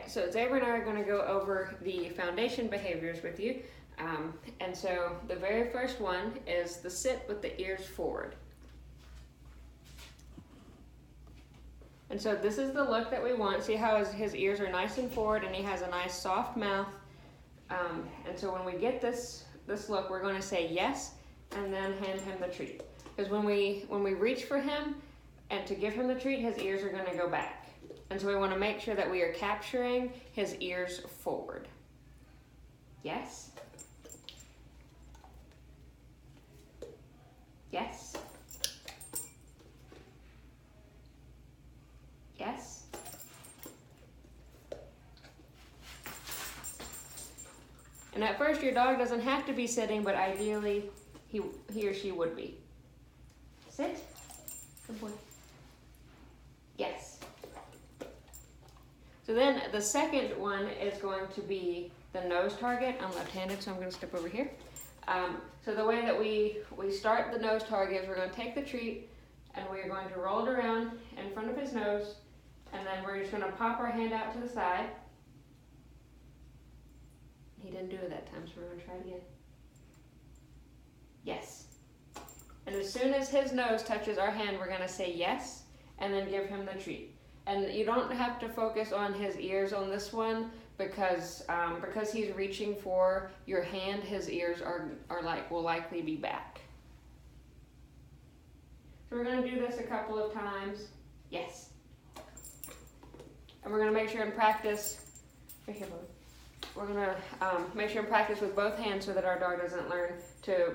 so Xavier and I are going to go over the foundation behaviors with you. And so the very first one is the sit with the ears forward. And so this is the look that we want. See how his ears are nice and forward and he has a nice soft mouth. And so when we get this look, we're going to say yes and then hand him the treat. Because when we reach for him and to give him the treat, his ears are going to go back. And so we want to make sure that we are capturing his ears forward. Yes. Yes. Yes. And at first your dog doesn't have to be sitting, but ideally he or she would be. Sit. Good boy. Yes. So then the second one is going to be the nose target. I'm left-handed, so I'm going to step over here. So the way that we start the nose target is we're going to take the treat and we're going to roll it around in front of his nose, and then we're just going to pop our hand out to the side. He didn't do it that time, so we're going to try it again. Yes. And as soon as his nose touches our hand, we're going to say yes and then give him the treat. And you don't have to focus on his ears on this one because he's reaching for your hand, his ears will likely be back. So we're going to do this a couple of times. Yes. And we're going to make sure in practice, we're going to make sure in practice with both hands so that our dog doesn't learn to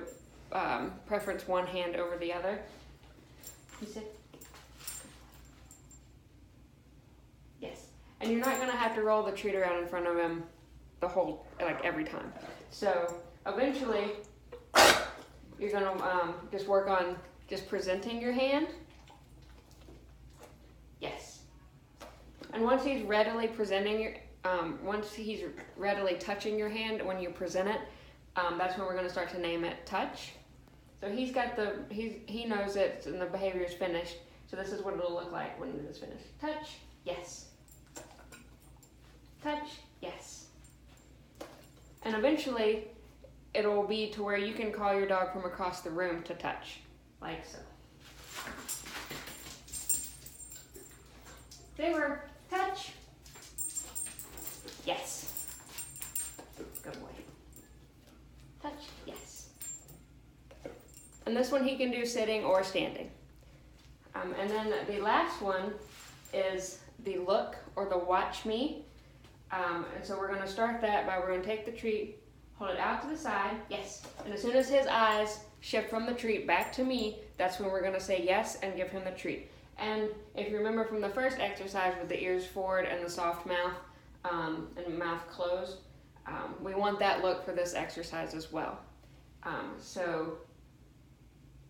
preference one hand over the other. You sit. Yes. And you're not going to have to roll the treat around in front of him every time. So eventually, you're going to just work on just presenting your hand. Yes. And once he's readily touching your hand when you present it, that's when we're going to start to name it touch. So he knows it and the behavior is finished. So this is what it'll look like when it is finished. Touch, yes. Touch, yes. And eventually, it'll be to where you can call your dog from across the room to touch, like so. Xavier, touch. Yes. Good boy. Touch, yes. And this one he can do sitting or standing. And then the last one is the look or the watch me. And so we're going to start that by we're going to take the treat, hold it out to the side, yes. And as soon as his eyes shift from the treat back to me, that's when we're going to say yes and give him the treat. And if you remember from the first exercise with the ears forward and the soft mouth and mouth closed, we want that look for this exercise as well. So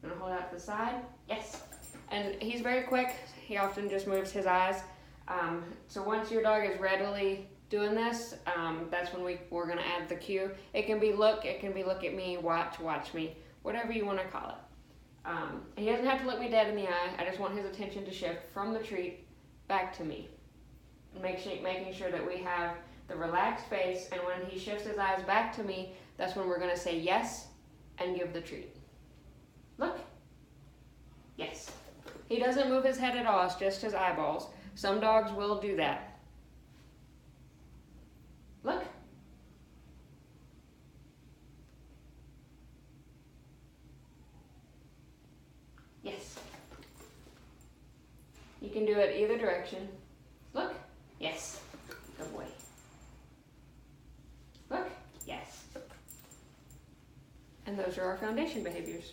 I'm going to hold it out to the side, yes. And he's very quick. He often just moves his eyes. So once your dog is readily doing this, that's when we're going to add the cue. It can be look at me, watch me, whatever you want to call it. He doesn't have to look me dead in the eye. I just want his attention to shift from the treat back to me. Making sure that we have the relaxed face, and when he shifts his eyes back to me, that's when we're going to say yes and give the treat. Look. Yes. He doesn't move his head at all, it's just his eyeballs. Some dogs will do that. Look. Yes. You can do it either direction. Look. Yes. Good boy. Look. Yes. And those are our foundation behaviors.